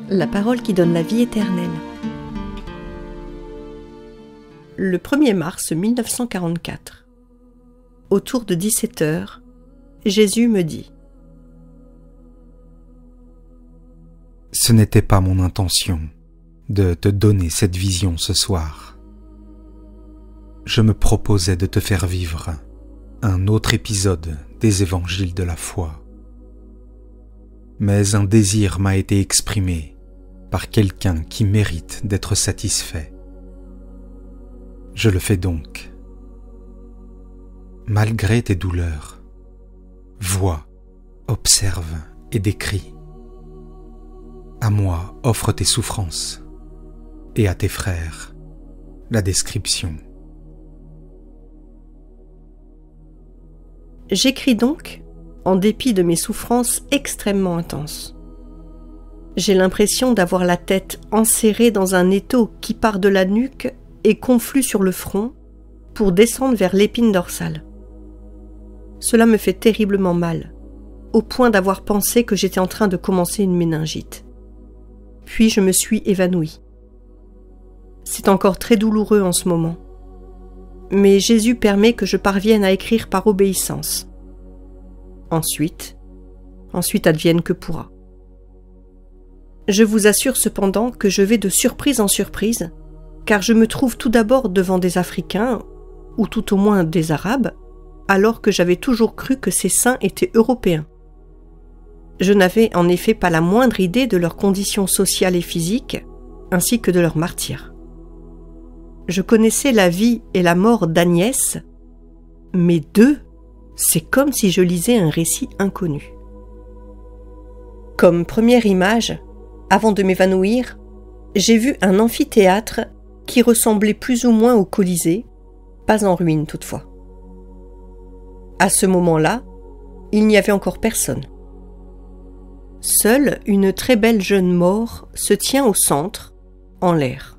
la parole qui donne la vie éternelle. Le 1er mars 1944, autour de 17h, Jésus me dit : « Ce n'était pas mon intention de te donner cette vision ce soir. Je me proposais de te faire vivre un autre épisode des évangiles de la foi. Mais un désir m'a été exprimé par quelqu'un qui mérite d'être satisfait. Je le fais donc. Malgré tes douleurs, vois, observe et décris. À moi offre tes souffrances et à tes frères la description. » J'écris donc, en dépit de mes souffrances extrêmement intenses. J'ai l'impression d'avoir la tête enserrée dans un étau qui part de la nuque et conflue sur le front pour descendre vers l'épine dorsale. Cela me fait terriblement mal, au point d'avoir pensé que j'étais en train de commencer une méningite. Puis je me suis évanouie. C'est encore très douloureux en ce moment. Mais Jésus permet que je parvienne à écrire par obéissance. Ensuite advienne que pourra. Je vous assure cependant que je vais de surprise en surprise, car je me trouve tout d'abord devant des Africains, ou tout au moins des Arabes, alors que j'avais toujours cru que ces saints étaient européens. Je n'avais en effet pas la moindre idée de leurs conditions sociales et physiques, ainsi que de leur martyre. Je connaissais la vie et la mort d'Agnès, mais d'eux, c'est comme si je lisais un récit inconnu. Comme première image, avant de m'évanouir, j'ai vu un amphithéâtre qui ressemblait plus ou moins au Colisée, pas en ruine toutefois. À ce moment-là, il n'y avait encore personne. Seule une très belle jeune mort se tient au centre, en l'air.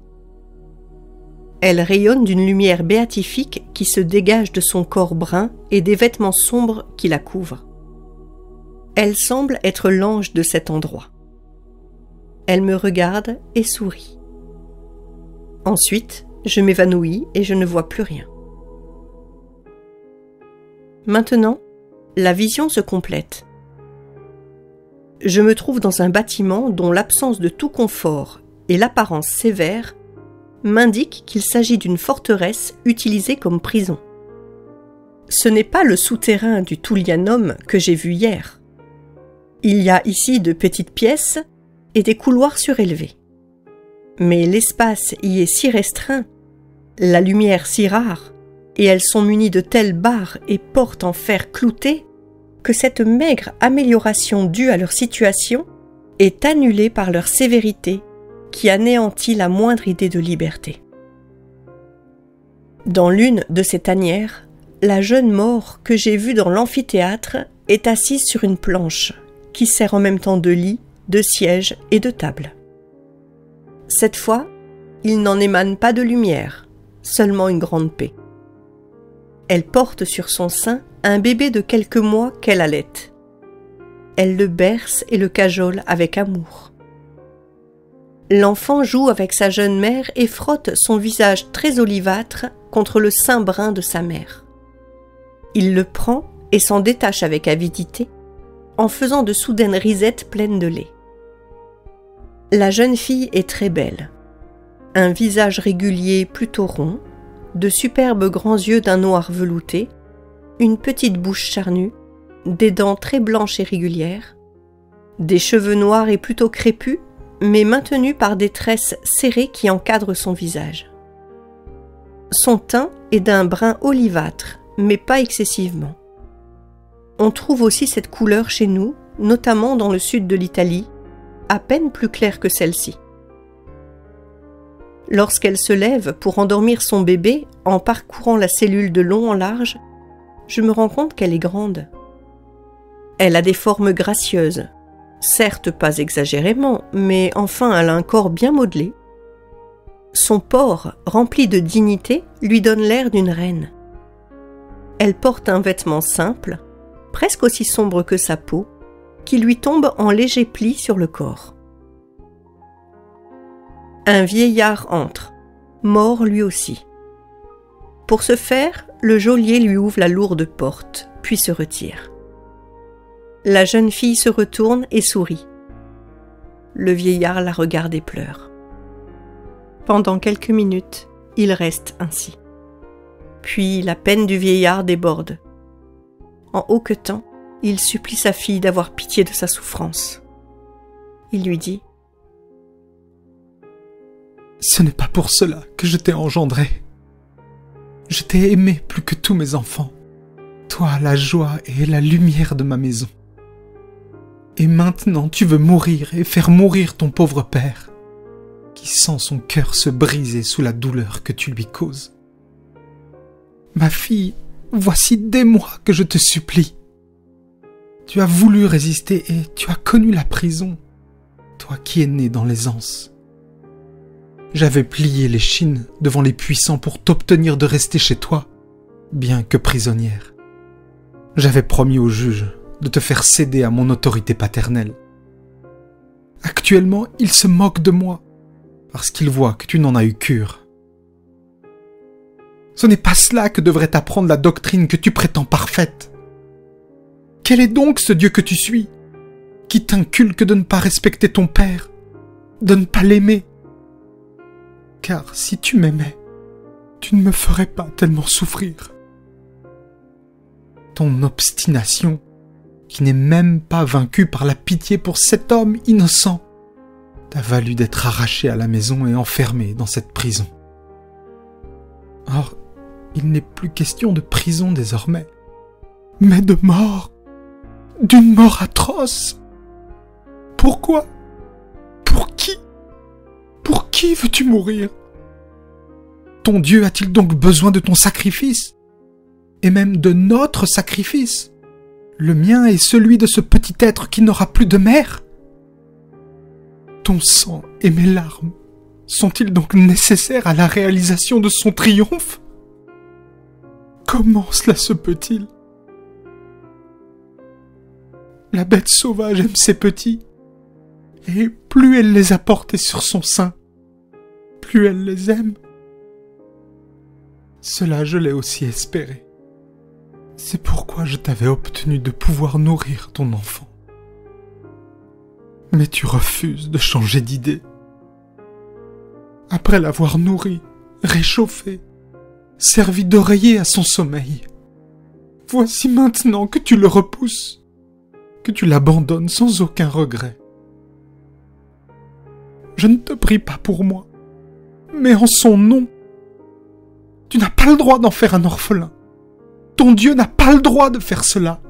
Elle rayonne d'une lumière béatifique qui se dégage de son corps brun et des vêtements sombres qui la couvrent. Elle semble être l'ange de cet endroit. Elle me regarde et sourit. Ensuite, je m'évanouis et je ne vois plus rien. Maintenant, la vision se complète. Je me trouve dans un bâtiment dont l'absence de tout confort et l'apparence sévère m'indiquent qu'il s'agit d'une forteresse utilisée comme prison. Ce n'est pas le souterrain du Tullianum que j'ai vu hier. Il y a ici de petites pièces et des couloirs surélevés. Mais l'espace y est si restreint, la lumière si rare, et elles sont munies de telles barres et portes en fer clouté que cette maigre amélioration due à leur situation est annulée par leur sévérité qui anéantit la moindre idée de liberté. Dans l'une de ces tanières, la jeune mort que j'ai vue dans l'amphithéâtre est assise sur une planche qui sert en même temps de lit, de siège et de table. Cette fois, il n'en émane pas de lumière, seulement une grande paix. Elle porte sur son sein un bébé de quelques mois qu'elle allaite. Elle le berce et le cajole avec amour. L'enfant joue avec sa jeune mère et frotte son visage très olivâtre contre le sein brun de sa mère. Il le prend et s'en détache avec avidité, en faisant de soudaines risettes pleines de lait. La jeune fille est très belle. Un visage régulier plutôt rond, de superbes grands yeux d'un noir velouté, une petite bouche charnue, des dents très blanches et régulières, des cheveux noirs et plutôt crépus, mais maintenus par des tresses serrées qui encadrent son visage. Son teint est d'un brun olivâtre, mais pas excessivement. On trouve aussi cette couleur chez nous, notamment dans le sud de l'Italie, à peine plus claire que celle-ci. Lorsqu'elle se lève pour endormir son bébé en parcourant la cellule de long en large, je me rends compte qu'elle est grande. Elle a des formes gracieuses, certes pas exagérément, mais enfin elle a un corps bien modelé. Son port, rempli de dignité, lui donne l'air d'une reine. Elle porte un vêtement simple, presque aussi sombre que sa peau, qui lui tombe en légers plis sur le corps. Un vieillard entre, mort lui aussi. Pour ce faire, le geôlier lui ouvre la lourde porte, puis se retire. La jeune fille se retourne et sourit. Le vieillard la regarde et pleure. Pendant quelques minutes, il reste ainsi. Puis la peine du vieillard déborde. En hoquetant, il supplie sa fille d'avoir pitié de sa souffrance. Il lui dit : « Ce n'est pas pour cela que je t'ai engendré. Je t'ai aimé plus que tous mes enfants, toi la joie et la lumière de ma maison. Et maintenant tu veux mourir et faire mourir ton pauvre père, qui sent son cœur se briser sous la douleur que tu lui causes. Ma fille, voici des mois que je te supplie. Tu as voulu résister et tu as connu la prison, toi qui es né dans l'aisance. J'avais plié l'échine devant les puissants pour t'obtenir de rester chez toi, bien que prisonnière. J'avais promis au juge de te faire céder à mon autorité paternelle. Actuellement, il se moque de moi, parce qu'il voit que tu n'en as eu cure. Ce n'est pas cela que devrait t'apprendre la doctrine que tu prétends parfaite. Quel est donc ce Dieu que tu suis, qui t'inculque de ne pas respecter ton père, de ne pas l'aimer? Car si tu m'aimais, tu ne me ferais pas tellement souffrir. Ton obstination, qui n'est même pas vaincue par la pitié pour cet homme innocent, t'a valu d'être arraché à la maison et enfermé dans cette prison. Or, il n'est plus question de prison désormais, mais de mort, d'une mort atroce. Pourquoi? Pour qui? Pour qui veux-tu mourir? Ton Dieu a-t-il donc besoin de ton sacrifice? Et même de notre sacrifice? Le mien et celui de ce petit être qui n'aura plus de mère? Ton sang et mes larmes sont-ils donc nécessaires à la réalisation de son triomphe? Comment cela se peut-il? La bête sauvage aime ses petits, et plus elle les a portés sur son sein, plus elle les aime. Cela je l'ai aussi espéré. C'est pourquoi je t'avais obtenu de pouvoir nourrir ton enfant. Mais tu refuses de changer d'idée. Après l'avoir nourri, réchauffé, servi d'oreiller à son sommeil, voici maintenant que tu le repousses, que tu l'abandonnes sans aucun regret. Je ne te prie pas pour moi, mais en son nom. Tu n'as pas le droit d'en faire un orphelin. Ton Dieu n'a pas le droit de faire cela.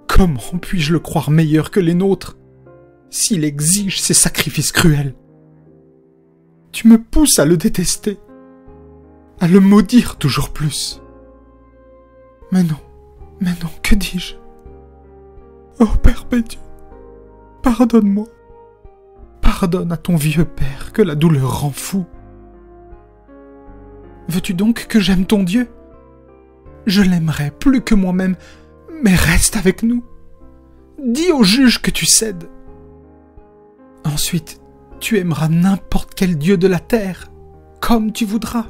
Comment puis-je le croire meilleur que les nôtres, s'il exige ces sacrifices cruels? Tu me pousses à le détester, à le maudire toujours plus. Mais non, que dis-je? Oh Perpétue, pardonne-moi. Pardonne à ton vieux père que la douleur rend fou. Veux-tu donc que j'aime ton Dieu? Je l'aimerais plus que moi-même, mais reste avec nous. Dis au juge que tu cèdes. Ensuite, tu aimeras n'importe quel dieu de la terre, comme tu voudras.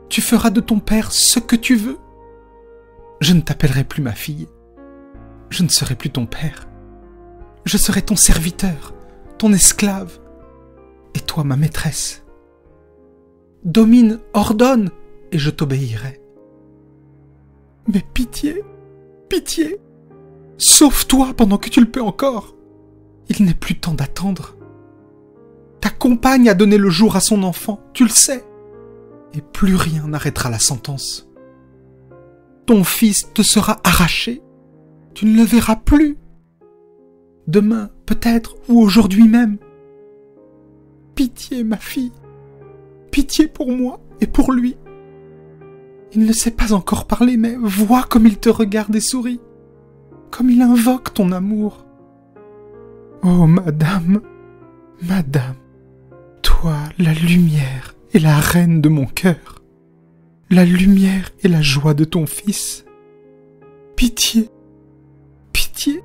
Tu feras de ton père ce que tu veux. Je ne t'appellerai plus ma fille. Je ne serai plus ton père. Je serai ton serviteur, ton esclave, et toi ma maîtresse. Domine, ordonne, et je t'obéirai. Mais pitié, pitié, sauve-toi pendant que tu le peux encore. Il n'est plus temps d'attendre. Ta compagne a donné le jour à son enfant, tu le sais, et plus rien n'arrêtera la sentence. Ton fils te sera arraché, tu ne le verras plus. Demain, peut-être, ou aujourd'hui même. Pitié, ma fille, pitié pour moi et pour lui. Il ne sait pas encore parler, mais vois comme il te regarde et sourit, comme il invoque ton amour. Oh, madame, madame, toi, la lumière et la reine de mon cœur, la lumière et la joie de ton fils. Pitié, pitié.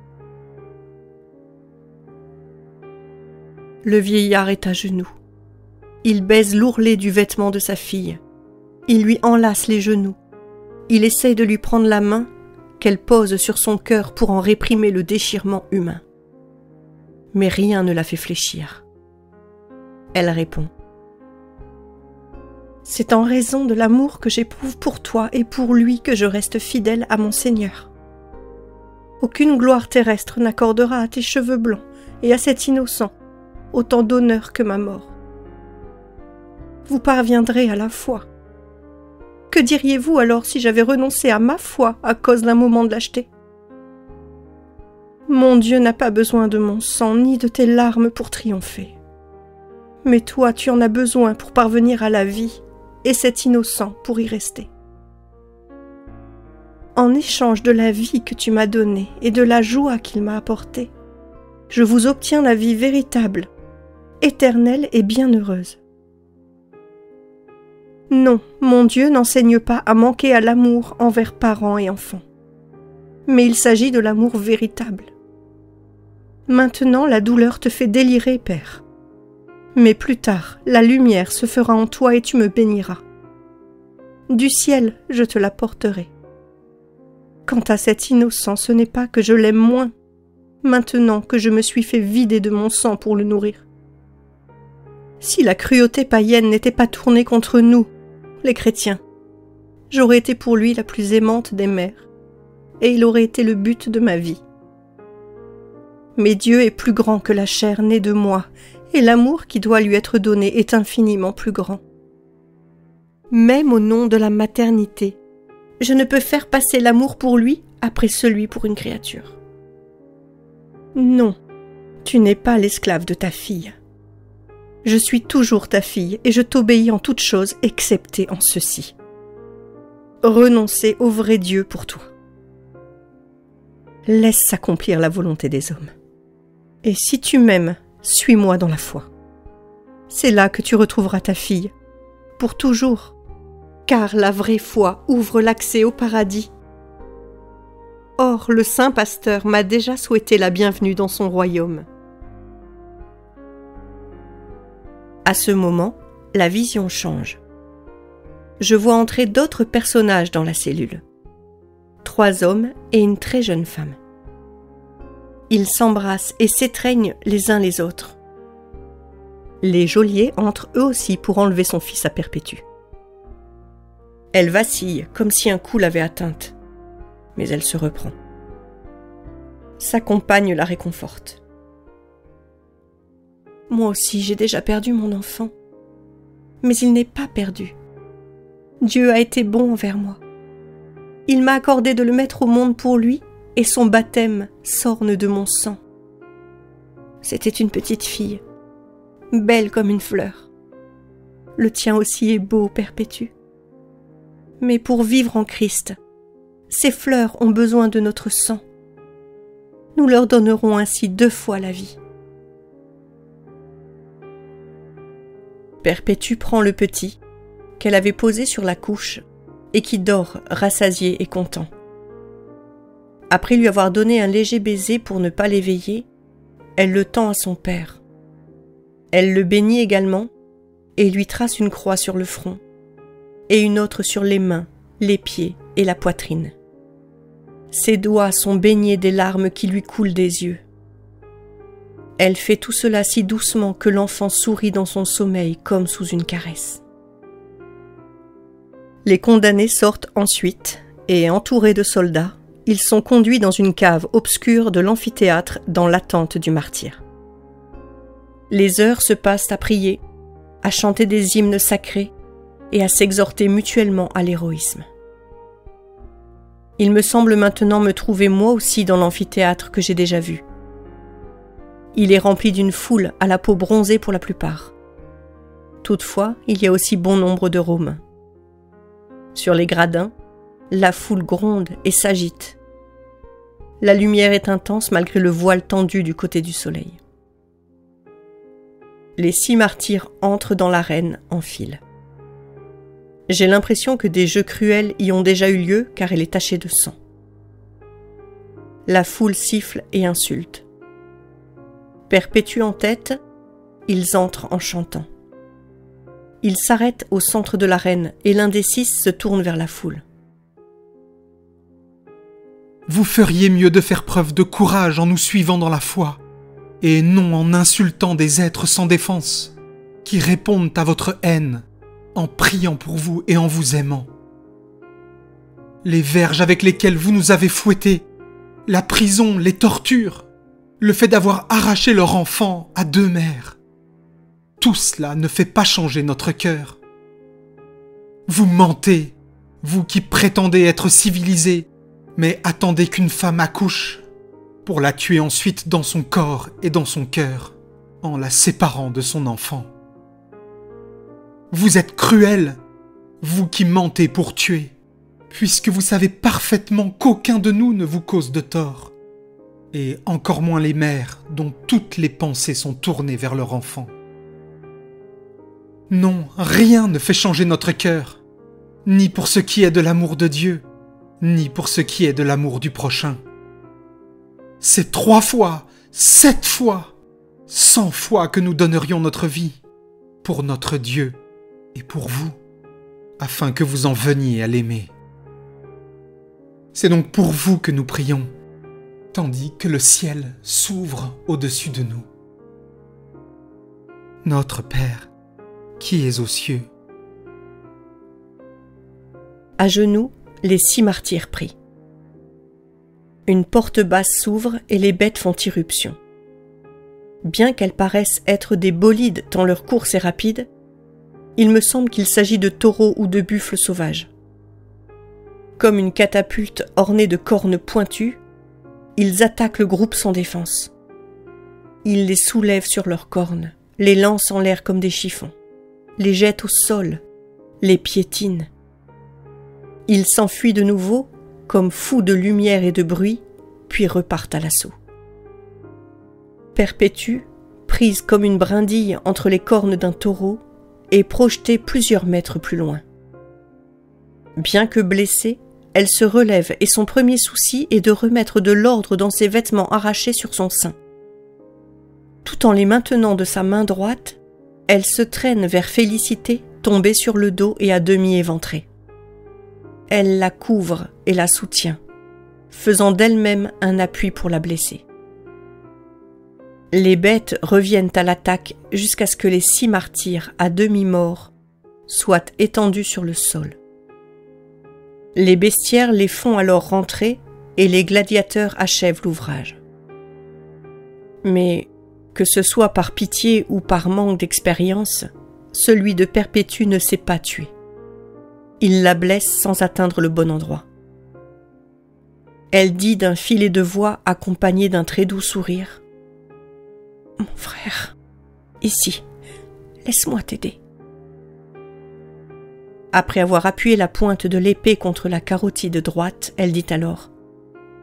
Le vieillard est à genoux. Il baise l'ourlet du vêtement de sa fille. Il lui enlace les genoux. Il essaye de lui prendre la main qu'elle pose sur son cœur pour en réprimer le déchirement humain. Mais rien ne la fait fléchir. Elle répond : « C'est en raison de l'amour que j'éprouve pour toi et pour lui que je reste fidèle à mon Seigneur. Aucune gloire terrestre n'accordera à tes cheveux blancs et à cet innocent autant d'honneur que ma mort. Vous parviendrez à la foi. Que diriez-vous alors si j'avais renoncé à ma foi à cause d'un moment de lâcheté ? Mon Dieu n'a pas besoin de mon sang ni de tes larmes pour triompher. Mais toi, tu en as besoin pour parvenir à la vie, et cet innocent pour y rester. En échange de la vie que tu m'as donnée et de la joie qu'il m'a apportée, je vous obtiens la vie véritable, éternelle et bienheureuse. Non, mon Dieu n'enseigne pas à manquer à l'amour envers parents et enfants. Mais il s'agit de l'amour véritable. Maintenant, la douleur te fait délirer, Père. Mais plus tard, la lumière se fera en toi et tu me béniras. Du ciel, je te l'apporterai. Quant à cet innocent, ce n'est pas que je l'aime moins, maintenant que je me suis fait vider de mon sang pour le nourrir. Si la cruauté païenne n'était pas tournée contre nous, les chrétiens, j'aurais été pour lui la plus aimante des mères, et il aurait été le but de ma vie. Mais Dieu est plus grand que la chair née de moi, et l'amour qui doit lui être donné est infiniment plus grand. Même au nom de la maternité, je ne peux faire passer l'amour pour lui après celui pour une créature. Non, tu n'es pas l'esclave de ta fille. Je suis toujours ta fille et je t'obéis en toutes choses excepté en ceci. Renoncer au vrai Dieu pour toi. Laisse s'accomplir la volonté des hommes. Et si tu m'aimes, suis-moi dans la foi. C'est là que tu retrouveras ta fille, pour toujours, car la vraie foi ouvre l'accès au paradis. Or, le saint pasteur m'a déjà souhaité la bienvenue dans son royaume. À ce moment, la vision change. Je vois entrer d'autres personnages dans la cellule. 3 hommes et une très jeune femme. Ils s'embrassent et s'étreignent les uns les autres. Les geôliers entrent eux aussi pour enlever son fils à Perpétue. Elle vacille comme si un coup l'avait atteinte, mais elle se reprend. Sa compagne la réconforte. Moi aussi, j'ai déjà perdu mon enfant. Mais il n'est pas perdu. Dieu a été bon envers moi. Il m'a accordé de le mettre au monde pour lui, et son baptême s'orne de mon sang. C'était une petite fille, belle comme une fleur. Le tien aussi est beau, Perpétue. Mais pour vivre en Christ, ces fleurs ont besoin de notre sang. Nous leur donnerons ainsi 2 fois la vie. Perpétue prend le petit, qu'elle avait posé sur la couche, et qui dort rassasié et content. Après lui avoir donné un léger baiser pour ne pas l'éveiller, elle le tend à son père. Elle le bénit également, et lui trace une croix sur le front, et une autre sur les mains, les pieds et la poitrine. Ses doigts sont baignés des larmes qui lui coulent des yeux. Elle fait tout cela si doucement que l'enfant sourit dans son sommeil comme sous une caresse. Les condamnés sortent ensuite et, entourés de soldats, ils sont conduits dans une cave obscure de l'amphithéâtre dans l'attente du martyr. Les heures se passent à prier, à chanter des hymnes sacrés et à s'exhorter mutuellement à l'héroïsme. Il me semble maintenant me trouver moi aussi dans l'amphithéâtre que j'ai déjà vu. Il est rempli d'une foule à la peau bronzée pour la plupart. Toutefois, il y a aussi bon nombre de Romains. Sur les gradins, la foule gronde et s'agite. La lumière est intense malgré le voile tendu du côté du soleil. Les 6 martyrs entrent dans l'arène en file. J'ai l'impression que des jeux cruels y ont déjà eu lieu car elle est tachée de sang. La foule siffle et insulte. Perpétue en tête, ils entrent en chantant. Ils s'arrêtent au centre de l'arène et l'un des 6 se tourne vers la foule. Vous feriez mieux de faire preuve de courage en nous suivant dans la foi, et non en insultant des êtres sans défense, qui répondent à votre haine, en priant pour vous et en vous aimant. Les verges avec lesquelles vous nous avez fouettés, la prison, les tortures, le fait d'avoir arraché leur enfant à 2 mères, tout cela ne fait pas changer notre cœur. Vous mentez, vous qui prétendez être civilisés, mais attendez qu'une femme accouche, pour la tuer ensuite dans son corps et dans son cœur, en la séparant de son enfant. Vous êtes cruels, vous qui mentez pour tuer, puisque vous savez parfaitement qu'aucun de nous ne vous cause de tort, et encore moins les mères dont toutes les pensées sont tournées vers leur enfant. Non, rien ne fait changer notre cœur, ni pour ce qui est de l'amour de Dieu, ni pour ce qui est de l'amour du prochain. C'est 3 fois, 7 fois, 100 fois que nous donnerions notre vie pour notre Dieu et pour vous, afin que vous en veniez à l'aimer. C'est donc pour vous que nous prions, tandis que le ciel s'ouvre au-dessus de nous. Notre Père, qui es aux cieux. À genoux, les 6 martyrs prient. Une porte basse s'ouvre et les bêtes font irruption. Bien qu'elles paraissent être des bolides tant leur course est rapide, il me semble qu'il s'agit de taureaux ou de buffles sauvages. Comme une catapulte ornée de cornes pointues, ils attaquent le groupe sans défense. Ils les soulèvent sur leurs cornes, les lancent en l'air comme des chiffons, les jettent au sol, les piétinent. Ils s'enfuient de nouveau, comme fous de lumière et de bruit, puis repartent à l'assaut. Perpétue, prise comme une brindille entre les cornes d'un taureau, est projetée plusieurs mètres plus loin. Bien que blessée, elle se relève et son premier souci est de remettre de l'ordre dans ses vêtements arrachés sur son sein. Tout en les maintenant de sa main droite, elle se traîne vers Félicité, tombée sur le dos et à demi éventrée. Elle la couvre et la soutient, faisant d'elle-même un appui pour la blesser. Les bêtes reviennent à l'attaque jusqu'à ce que les 6 martyrs, à demi-morts, soient étendus sur le sol. Les bestiaires les font alors rentrer et les gladiateurs achèvent l'ouvrage. Mais, que ce soit par pitié ou par manque d'expérience, celui de Perpétue ne s'est pas tué. Il la blesse sans atteindre le bon endroit. Elle dit d'un filet de voix accompagné d'un très doux sourire : « Mon frère, ici, laisse-moi t'aider. » Après avoir appuyé la pointe de l'épée contre la carotide droite, elle dit alors :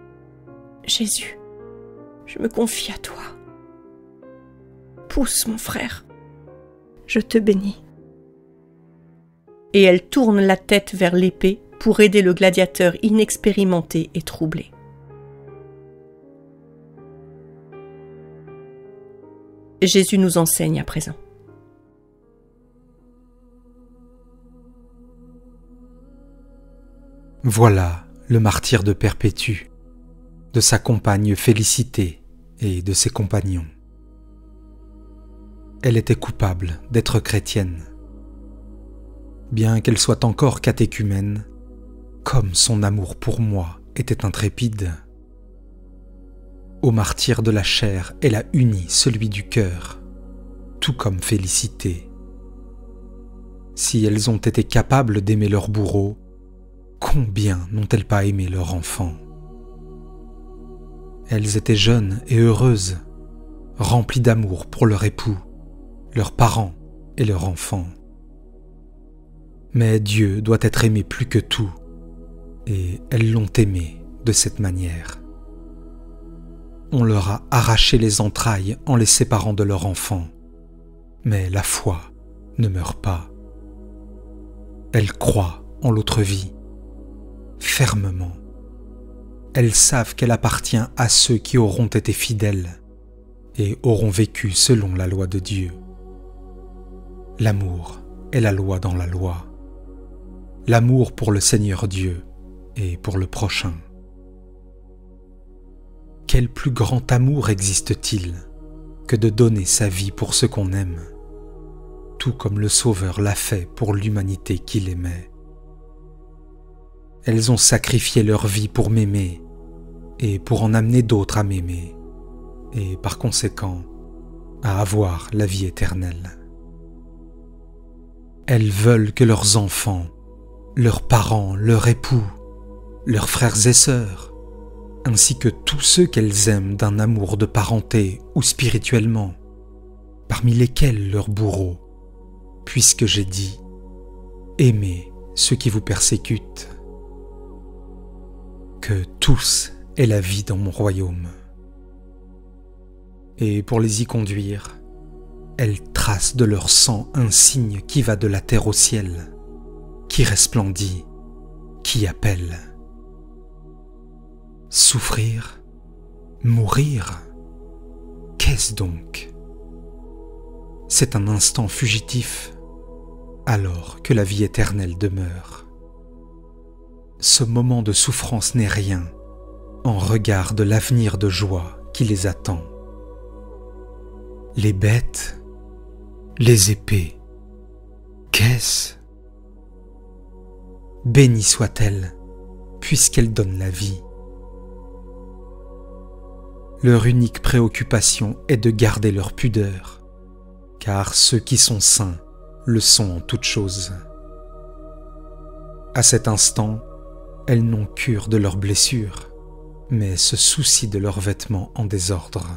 « Jésus, je me confie à toi. Pousse, mon frère, je te bénis. » Et elle tourne la tête vers l'épée pour aider le gladiateur inexpérimenté et troublé. Jésus nous enseigne à présent. Voilà le martyre de Perpétue, de sa compagne Félicité et de ses compagnons. Elle était coupable d'être chrétienne. Bien qu'elle soit encore catéchumène, comme son amour pour moi était intrépide. Au martyre de la chair, elle a uni celui du cœur, tout comme Félicité. Si elles ont été capables d'aimer leur bourreau, combien n'ont-elles pas aimé leur enfant? Elles étaient jeunes et heureuses, remplies d'amour pour leur époux, leurs parents et leur enfant. Mais Dieu doit être aimé plus que tout, et elles l'ont aimé de cette manière. On leur a arraché les entrailles en les séparant de leur enfant, mais la foi ne meurt pas. Elles croient en l'autre vie, fermement. Elles savent qu'elle appartient à ceux qui auront été fidèles et auront vécu selon la loi de Dieu. L'amour est la loi dans la loi. L'amour pour le Seigneur Dieu et pour le prochain. Quel plus grand amour existe-t-il que de donner sa vie pour ceux qu'on aime, tout comme le Sauveur l'a fait pour l'humanité qu'il aimait. Elles ont sacrifié leur vie pour m'aimer et pour en amener d'autres à m'aimer et par conséquent à avoir la vie éternelle. Elles veulent que leurs enfants, leurs parents, leurs époux, leurs frères et sœurs, ainsi que tous ceux qu'elles aiment d'un amour de parenté ou spirituellement, parmi lesquels leurs bourreaux, puisque j'ai dit « Aimez ceux qui vous persécutent », que tous aient la vie dans mon royaume. Et pour les y conduire, elles tracent de leur sang un signe qui va de la terre au ciel, qui resplendit, qui appelle. Souffrir, mourir, qu'est-ce donc? C'est un instant fugitif, alors que la vie éternelle demeure. Ce moment de souffrance n'est rien en regard de l'avenir de joie qui les attend. Les bêtes, les épées, qu'est-ce? Bénie soit-elle, puisqu'elle donne la vie. Leur unique préoccupation est de garder leur pudeur, car ceux qui sont saints le sont en toutes choses. À cet instant, elles n'ont cure de leurs blessures, mais se soucient de leurs vêtements en désordre.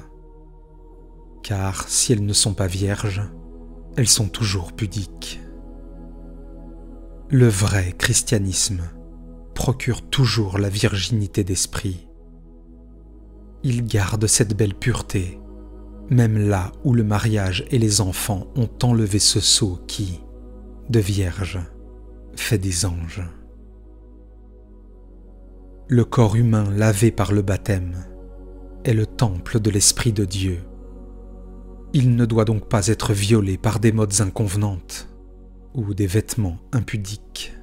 Car si elles ne sont pas vierges, elles sont toujours pudiques. Le vrai christianisme procure toujours la virginité d'esprit. Il garde cette belle pureté, même là où le mariage et les enfants ont enlevé ce sceau qui, de vierge, fait des anges. Le corps humain lavé par le baptême est le temple de l'Esprit de Dieu. Il ne doit donc pas être violé par des modes inconvenantes ou des vêtements impudiques.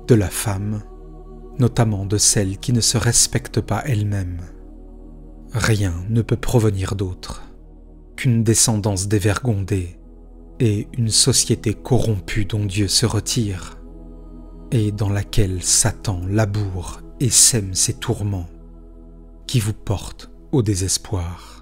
De la femme, notamment de celle qui ne se respecte pas elle-même, rien ne peut provenir d'autre qu'une descendance dévergondée et une société corrompue dont Dieu se retire et dans laquelle Satan laboure et sème ses tourments qui vous portent au désespoir.